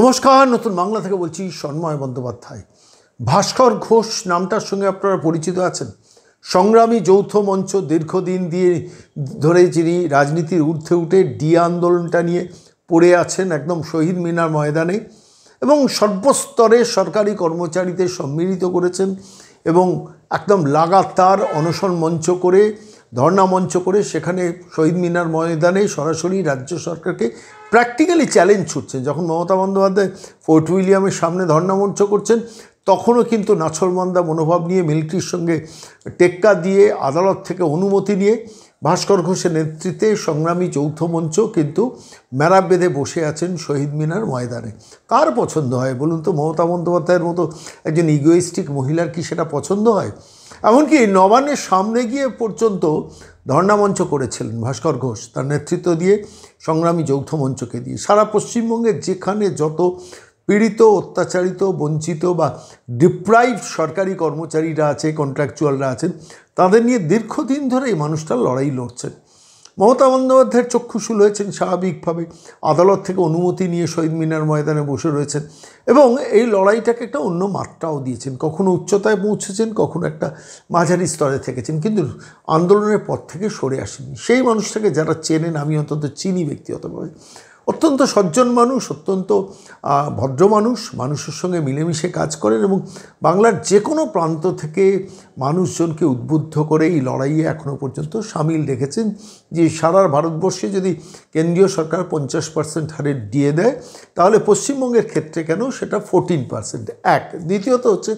নমস্কার, নতুন বাংলা থেকে বলছি সন্ময় বন্দ্যোপাধ্যায়। ভাস্কর ঘোষ নামটার সঙ্গে আপনারা পরিচিত আছেন। সংগ্রামী যৌথ মঞ্চ দীর্ঘদিন ধরে যিনি রাজনীতির ঊর্ধ্বে উঠে ডিএ আন্দোলনটা নিয়ে পড়ে আছেন একদম শহীদ মিনার ময়দানে, এবং সর্বস্তরে সরকারি কর্মচারীদের সম্মিলিত করেছেন এবং একদম লাগাতার অনশন মঞ্চ করে, ধর্ণা মঞ্চ করে সেখানে শহীদ মিনার ময়দানে সরাসরি রাজ্য সরকারকে প্র্যাকটিক্যালি চ্যালেঞ্জ ছুটছেন। যখন মমতা বন্দ্যোপাধ্যায় ফোর্ট উইলিয়ামের সামনে ধর্ণা মঞ্চ করছেন, তখনও কিন্তু নাছোড়বান্দা মনোভাব নিয়ে মিলিটারির সঙ্গে টেক্কা দিয়ে আদালত থেকে অনুমতি নিয়ে ভাস্কর ঘোষের নেতৃত্বে সংগ্রামী যৌথ মঞ্চ কিন্তু মেলা বেঁধে বসে আছেন শহীদ মিনার ময়দানে। কার পছন্দ হয় বলুন তো? মমতা বন্দ্যোপাধ্যায়ের মতো একজন ইগোইস্টিক মহিলার কি সেটা পছন্দ হয়? এমনকি নবান্নের সামনে গিয়ে পর্যন্ত ধর্ণা মঞ্চ করেছিলেন ভাস্কর ঘোষ, তার নেতৃত্ব দিয়ে সংগ্রামী যৌথ মঞ্চকে দিয়ে। সারা পশ্চিমবঙ্গের যেখানে যত পীড়িত, অত্যাচারিত, বঞ্চিত বা ডিপ্রাইভড সরকারি কর্মচারীরা আছে, কন্ট্রাকচুয়ালরা আছেন, তাদের নিয়ে দীর্ঘদিন ধরে এই মানুষটা লড়াই লড়ছেন। মমতা বন্দ্যোপাধ্যায়ের চক্ষুশূল হয়েছেন স্বাভাবিকভাবে, আদালত থেকে অনুমতি নিয়ে শহীদ মিনার ময়দানে বসে রয়েছেন এবং এই লড়াইটাকে একটা অন্য মাত্রাও দিয়েছেন। কখনো উচ্চতায় পৌঁছেছেন, কখনো একটা মাঝারি স্তরে থেকেছেন, কিন্তু আন্দোলনের পর থেকে সরে আসেননি। সেই মানুষটাকে যারা চেনেন, আমি অন্তত চিনি ব্যক্তিগতভাবে, অত্যন্ত সজ্জন মানুষ, অত্যন্ত ভদ্র মানুষ, মানুষের সঙ্গে মিলেমিশে কাজ করেন এবং বাংলার যে কোনো প্রান্ত থেকে মানুষজনকে উদ্বুদ্ধ করে এই লড়াইয়ে এখনও পর্যন্ত সামিল রেখেছেন। যে সারা ভারতবর্ষে যদি কেন্দ্রীয় সরকার 50% হারে দিয়ে দেয়, তাহলে পশ্চিমবঙ্গের ক্ষেত্রে কেন সেটা 14%। এক। দ্বিতীয়ত হচ্ছে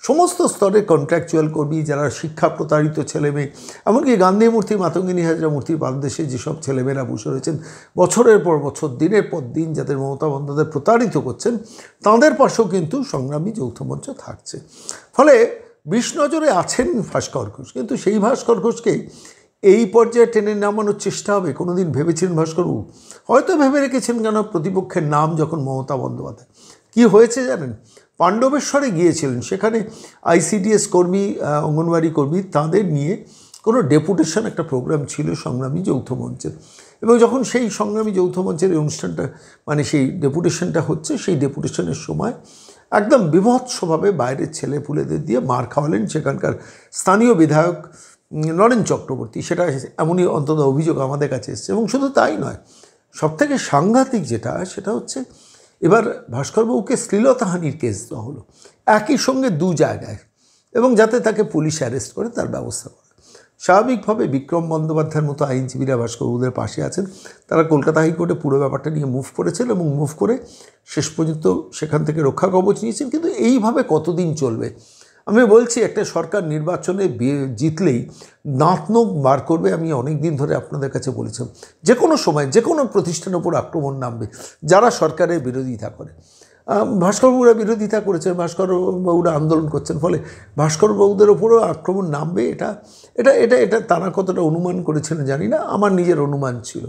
সমস্ত স্তরের কন্ট্রাকচুয়াল কর্মী, যারা শিক্ষা প্রতারিত ছেলেমেয়ে, এমনকি গান্ধী মূর্তি, মাতঙ্গিনী হাজরা মূর্তির পাদদেশে যেসব ছেলেমেয়েরা বসে রয়েছেন বছরের পর বছর, দিনের পর দিন, যাদের মমতা বন্দ্যোপাধ্যায় প্রতারিত করছেন, তাঁদের পাশেও কিন্তু সংগ্রামী যৌথ মঞ্চ থাকছে। ফলে বিষ নজরে আছেন ভাস্কর ঘোষ, কিন্তু সেই ভাস্কর ঘোষকে এই পর্যায়ে টেনে নামানোর চেষ্টা হবে কোনোদিন ভেবেছিলেন ভাস্করবাবু? হয়তো ভেবে রেখেছেন, কেন প্রতিপক্ষের নাম যখন মমতা বন্দ্যোপাধ্যায়। কী হয়েছে জানেন? পাণ্ডবেশ্বরে গিয়েছিলেন, সেখানে আইসিডিএস কর্মী, অঙ্গনওয়াড়ি কর্মী, তাদের নিয়ে কোনো ডেপুটেশন, একটা প্রোগ্রাম ছিল সংগ্রামী যৌথ মঞ্চের, এবং যখন সেই সংগ্রামী যৌথ মঞ্চের এই অনুষ্ঠানটা, মানে সেই ডেপুটেশনটা হচ্ছে, সেই ডেপুটেশনের সময় একদম বিভৎসভাবে বাইরের ছেলেপুলেদের দিয়ে মার খাওয়ালেন সেখানকার স্থানীয় বিধায়ক নরেন চক্রবর্তী। সেটা এমনই অন্তত অভিযোগ আমাদের কাছে এসছে। এবং শুধু তাই নয়, সবথেকে সাংঘাতিক যেটা, সেটা হচ্ছে এবার ভাস্করবাবুকে শ্লীলতাহানির কেস দেওয়া হলো একই সঙ্গে দু জায়গায়, এবং যাতে তাকে পুলিশ অ্যারেস্ট করে তার ব্যবস্থা করে। স্বাভাবিকভাবে বিক্রম বন্দ্যোপাধ্যায়ের মতো আইনজীবীরা ভাস্করবাবুদের পাশে আছেন। তারা কলকাতা হাইকোর্টে পুরো ব্যাপারটা নিয়ে মুভ করেছেন এবং মুভ করে শেষ পর্যন্ত সেখান থেকে রক্ষা কবচ নিয়েছেন। কিন্তু এইভাবে কতদিন চলবে? আমি বলছি, একটা সরকার নির্বাচনে জিতলেই দাঁত নখ বার করবে। আমি অনেক দিন ধরে আপনাদের কাছে বলেছিলাম, যে কোনো সময় যে কোনো প্রতিষ্ঠানের উপর আক্রমণ নামবে যারা সরকারের বিরোধিতা করে। ভাস্করবাবুরা বিরোধিতা করেছেন, ভাস্করবাবুরা আন্দোলন করছেন, ফলে ভাস্করবাবুদের ওপরও আক্রমণ নামবে। এটা এটা এটা এটা তারা কতটা অনুমান করেছিলেন জানি না, আমার নিজের অনুমান ছিল।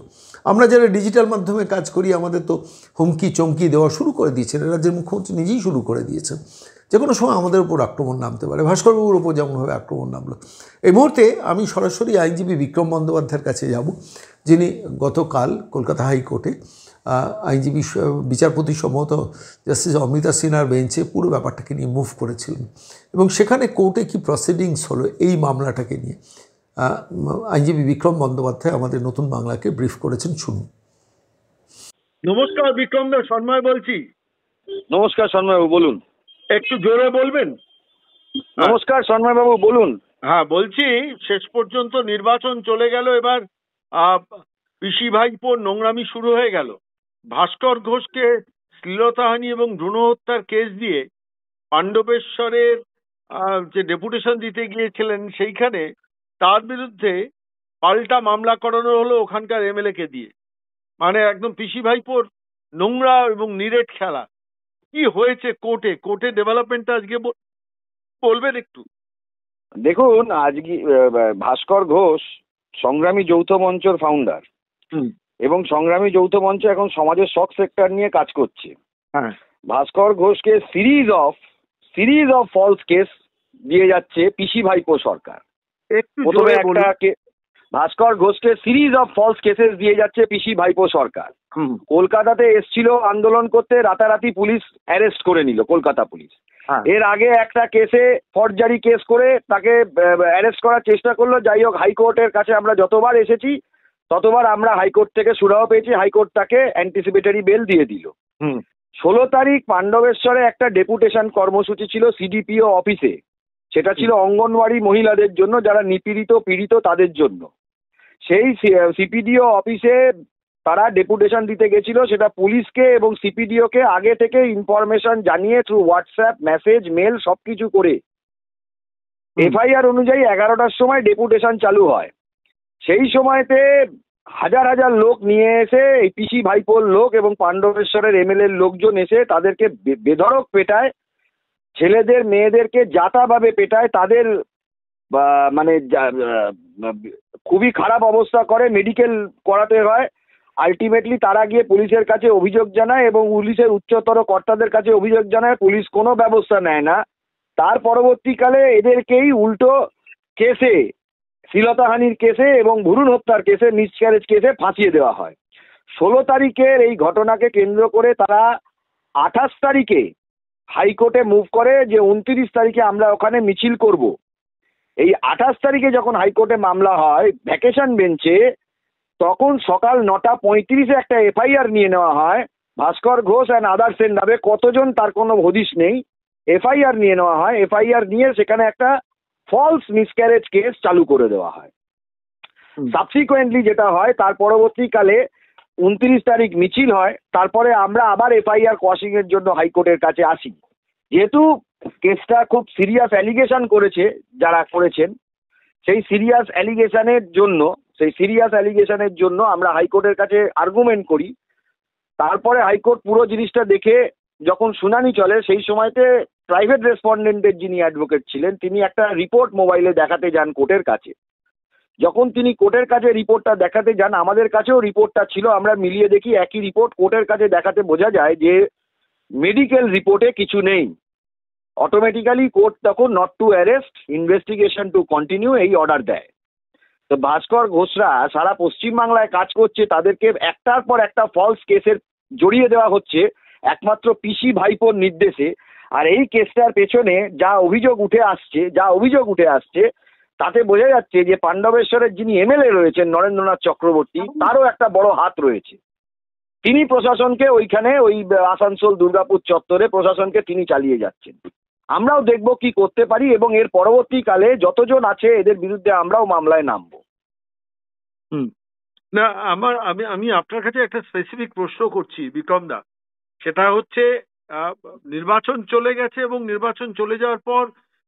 আমরা যারা ডিজিটাল মাধ্যমে কাজ করি, আমাদের তো হুমকি চমকি দেওয়া শুরু করে দিয়েছেন, রাজ্যের মুখ্যমন্ত্রী নিজেই শুরু করে দিয়েছেন। যে কোনো সময় আমাদের উপর আক্রমণ নামতে পারে, ভাস্করবাবুর ওপর যেমনভাবে আক্রমণ নামলো। এই মুহূর্তে আমি সরাসরি আইনজীবী বিক্রম বন্দ্যোপাধ্যায়ের কাছে যাব, যিনি গতকাল কলকাতা হাইকোর্টে আইনজীবী বিচারপতি সম্ভবত জাস্টিস অমৃতা সিনহার বেঞ্চে পুরো ব্যাপারটাকে নিয়ে মুভ করেছিলেন, এবং সেখানে কোর্টে কি প্রসিডিংস হলো এই মামলাটাকে নিয়ে আইনজীবী বিক্রম বন্দ্যোপাধ্যায় আমাদের নতুন বাংলাকে ব্রিফ করেছেন। শুনুন। নমস্কার বিক্রম দা, সন্ময় বলছি। নমস্কার সন্ময়বাবু, বলুন। একটু জোরে বলবেন? নমস্কার সন্ময়বাবু, বলুন। হ্যাঁ, বলছি শেষ পর্যন্ত নির্বাচন চলে গেল, এবার পিসি ভাইপোর নোংরামি শুরু হয়ে গেল। ভাস্কর ঘোষকে শ্লীলতাহানি এবং ভ্রূণ হত্যার কেস দিয়ে পাণ্ডবেশ্বরের যে ডেপুটেশন দিতে গিয়েছিলেন, সেইখানে তার বিরুদ্ধে পাল্টা মামলা করানো হলো ওখানকার এমএলএ কে দিয়ে। মানে একদম পিসি ভাইপোর নোংরা এবং নিরেট খেলা। কি হয়েছে কোর্টে ডেভেলপমেন্টটা আজকে বলবেন একটু? দেখুন, আজকে ভাস্কর ঘোষ সংগ্রামী যৌথ মঞ্চের ফাউন্ডার, এবং সংগ্রামী যৌথ মঞ্চ এখন সমাজের সব সেক্টর নিয়ে কাজ করছে। হ্যাঁ, ভাস্কর ঘোষকে সিরিজ অফ ফলস কেস দিয়ে যাচ্ছে পিসি ভাইপো সরকার। প্রথমে একটা ভাস্কর ঘোষকে সিরিজ অফ ফলস কেসেস দিয়ে যাচ্ছে পিসি ভাইপো সরকার। কলকাতাতে এসছিল আন্দোলন করতে, রাতারাতি পুলিশ অ্যারেস্ট করে নিল, কলকাতা পুলিশ। এর আগে একটা কেসে ফর্জারি কেস করে তাকে অ্যারেস্ট করার চেষ্টা করলো। যাই হোক, হাইকোর্টের কাছে আমরা যতবার এসেছি ততবার আমরা হাইকোর্ট থেকে সুরাহ পেয়েছি, হাইকোর্ট তাকে অ্যান্টিসিপেটরি বেল দিয়ে দিল। 16 তারিখ পাণ্ডবেশ্বরে একটা ডেপুটেশন কর্মসূচি ছিল সিডিপিও অফিসে। সেটা ছিল অঙ্গনওয়াড়ি মহিলাদের জন্য, যারা নিপীড়িত পীড়িত তাদের জন্য। সেই সিপিডিও অফিসে তারা ডেপুটেশন দিতে গেছিল, সেটা পুলিশকে এবং সিপিডিওকে আগে থেকে ইনফরমেশন জানিয়ে থ্রু হোয়াটসঅ্যাপ মেসেজ মেল সবকিছু করে। এফআইআর অনুযায়ী 11টার সময় ডেপুটেশন চালু হয়। সেই সময়তে হাজার হাজার লোক নিয়ে এসে এই পিসি ভাইপোর লোক এবং পাণ্ডবেশ্বরের এমএলএর লোকজন এসে তাদেরকে বেধড়ক পেটায়, ছেলেদের মেয়েদেরকে যাতাভাবে পেটায়, তাদের মানে খুবই খারাপ অবস্থা করে, মেডিকেল করাতে হয়। আলটিমেটলি তারা গিয়ে পুলিশের কাছে অভিযোগ জানায় এবং পুলিশের উচ্চতর কর্তাদের কাছে অভিযোগ জানায়, পুলিশ কোনো ব্যবস্থা নেয় না। তার পরবর্তীকালে এদেরকেই উল্টো কেসে, শ্লীলতাহানির কেসে এবং ভ্রূণ হত্যার কেসে, মিসক্যারেজ কেসে ফাঁসিয়ে দেওয়া হয়। 16 তারিখের এই ঘটনাকে কেন্দ্র করে তারা 28 তারিখে হাইকোর্টে মুভ করে যে 29 তারিখে আমরা ওখানে মিছিল করব। এই 28 তারিখে যখন হাইকোর্টে মামলা হয় ভ্যাকেশন বেঞ্চে, তখন সকাল 9:35-এ একটা এফআইআর নিয়ে নেওয়া হয় ভাস্কর ঘোষ অ্যান্ড আদার্সের নামে। কতজন তার কোনো হদিশ নেই। এফআইআর নিয়ে নেওয়া হয়, এফআইআর নিয়ে সেখানে একটা ফলস মিসক্যারেজ কেস চালু করে দেওয়া হয়। সাবসিকুয়েন্টলি যেটা হয়, তার পরবর্তীকালে 29 তারিখ মিছিল হয়। তারপরে আমরা আবার এফআইআর কোয়াশিং এর জন্য হাইকোর্টের কাছে আসি। যেহেতু কেসটা খুব সিরিয়াস অ্যালিগেশন করেছে যারা করেছেন, সেই সিরিয়াস অ্যালিগেশনের জন্য আমরা হাইকোর্টের কাছে আর্গুমেন্ট করি। তারপরে হাইকোর্ট পুরো জিনিসটা দেখে যখন শুনানি চলে, সেই সময়তে প্রাইভেট রেসপন্ডেন্টের যিনি অ্যাডভোকেট ছিলেন তিনি একটা রিপোর্ট মোবাইলে দেখাতে যান কোর্টের কাছে। যখন তিনি কোর্টের কাছে রিপোর্টটা দেখাতে যান, আমাদের কাছেও রিপোর্টটা ছিল, আমরা মিলিয়ে দেখি একই রিপোর্ট। কোর্টের কাছে দেখাতে বোঝা যায় যে মেডিকেল রিপোর্টে কিছু নেই। অটোমেটিক্যালি কোর্ট তখন not to arrest, investigation to continue এই অর্ডার দেয়। তো ভাস্কর ঘোষরা সারা পশ্চিমবাংলায় কাজ করছে, তাদেরকে একটার পর একটা ফলস কেসের জড়িয়ে দেওয়া হচ্ছে একমাত্র পিসি ভাইপোর নির্দেশে। আর এই কেসটার পেছনে যা অভিযোগ উঠে আসছে তাতে বোঝা যাচ্ছে যে পাণ্ডবেশ্বরের যিনি এমএলএ রয়েছেন নরেন্দ্রনাথ চক্রবর্তী, তারও একটা বড় হাত রয়েছে। তিনি প্রশাসনকে ওইখানে ওই আসানসোল দুর্গাপুর চত্বরে প্রশাসনকে তিনি চালিয়ে যাচ্ছেন। আমরাও দেখব কি করতে পারি এবং এর পরবর্তীকালে যতজন আছে এদের বিরুদ্ধে আমরাও মামলায় নামবো। না, আমি আপনার কাছে একটা স্পেসিফিক প্রশ্ন করছি বিক্রম দা। সেটা হচ্ছে নির্বাচন চলে গেছে এবং নির্বাচন চলে যাওয়ার পর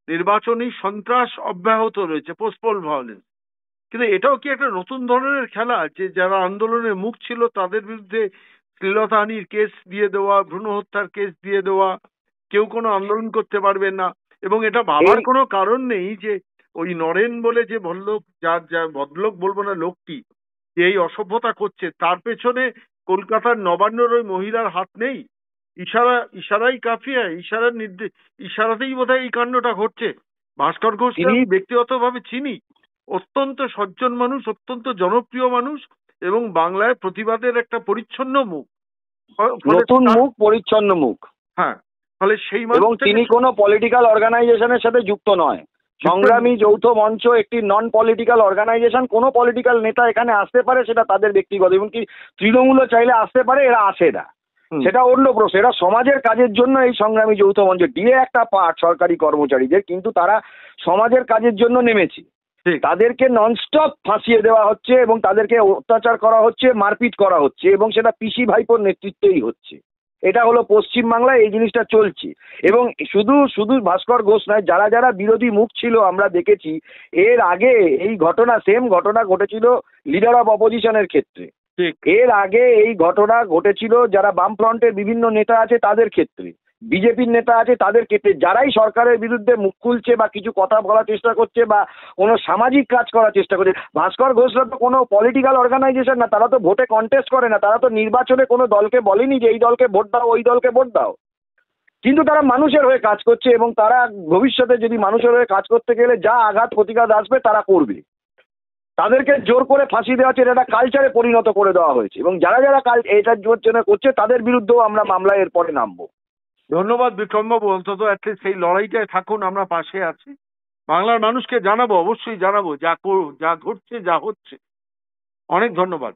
নির্বাচনী সন্ত্রাস অব্যাহত রয়েছে, পোস্টপোল ভায়োলেন্স। কিন্তু এটাও কি একটা নতুন ধরনের খেলা যে যারা আন্দোলনের মুখ ছিল তাদের বিরুদ্ধে শ্লীলতাহানির কেস দিয়ে দেওয়া, ভ্রূণ হত্যার কেস দিয়ে দেওয়া, কেউ কোনো আন্দোলন করতে পারবে না। এবং এটা ভাবার কোনো কারণ নেই যে ওই নরেন বলে যে ভদ্রলোক বলবো না, লোকটি যে এই অসভ্যতা করছে, তার পেছনে কলকাতার নবান্নর ওই মহিলার হাত নেই। ইশারাই কাফিয়া, ইশারাতেই বোধহয় এই কাণ্ডটা ঘটছে। ভাস্কর ঘোষ ব্যক্তিগতভাবে চিনি, অত্যন্ত সজ্জন মানুষ, অত্যন্ত জনপ্রিয় মানুষ এবং বাংলায় প্রতিবাদের একটা পরিচ্ছন্ন মুখ, পরিচ্ছন্ন মুখ। হ্যাঁ, ফলে সেই এবং তিনি কোনো পলিটিক্যাল অর্গানাইজেশনের সাথে যুক্ত নয়। সংগ্রামী যৌথ মঞ্চ একটি নন পলিটিক্যাল অর্গানাইজেশন। কোনো পলিটিক্যাল নেতা এখানে আসতে পারে, সেটা তাদের ব্যক্তিগত, এমনকি তৃণমূলও চাইলে আসতে পারে, এরা আসে না, সেটা অন্য প্রশ্ন। এরা সমাজের কাজের জন্য এই সংগ্রামী যৌথ মঞ্চ, ডিএ একটা পার্ট সরকারি কর্মচারীদের, কিন্তু তারা সমাজের কাজের জন্য নেমেছে। তাদেরকে ননস্টপ ফাঁসিয়ে দেওয়া হচ্ছে এবং তাদেরকে অত্যাচার করা হচ্ছে, মারপিট করা হচ্ছে, এবং সেটা পিসি ভাইপোর নেতৃত্বেই হচ্ছে। এটা হলো পশ্চিমবাংলায় এই জিনিসটা চলছে। এবং শুধু ভাস্কর ঘোষ নয়, যারা যারা বিরোধী মুখ ছিল আমরা দেখেছি এর আগে এই ঘটনা, সেম ঘটনা ঘটেছিল লিডার অফ অপোজিশনের ক্ষেত্রে। এর আগে এই ঘটনা ঘটেছিল যারা বামফ্রন্টের বিভিন্ন নেতা আছে তাদের ক্ষেত্রে, বিজেপির নেতা আছে তাদের ক্ষেত্রে। যারাই সরকারের বিরুদ্ধে মুখ খুলছে বা কিছু কথা বলার চেষ্টা করছে বা কোনো সামাজিক কাজ করার চেষ্টা করছে, ভাস্কর ঘোষরা তো কোনো পলিটিক্যাল অর্গানাইজেশন না, তারা তো ভোটে কন্টেস্ট করে না, তারা তো নির্বাচনে কোনো দলকে বলেনি যে এই দলকে ভোট দাও, ওই দলকে ভোট দাও। কিন্তু তারা মানুষের হয়ে কাজ করছে এবং তারা ভবিষ্যতে যদি মানুষের হয়ে কাজ করতে গেলে যা আঘাত প্রতিঘাত আসবে তারা করবে। তাদেরকে জোর করে ফাঁসি দেওয়া হচ্ছে, এটা একটা কালচারে পরিণত করে দেওয়া হয়েছে, এবং যারা যারা এটার জন্য করছে তাদের বিরুদ্ধেও আমরা মামলায় এরপরে নামবো। ধন্যবাদ বিক্রমবাবু, অন্তত অ্যাটলিস্ট সেই লড়াইটায় থাকুন, আমরা পাশে আছি। বাংলার মানুষকে জানাবো, অবশ্যই জানাবো যা ঘটছে যা হচ্ছে। অনেক ধন্যবাদ।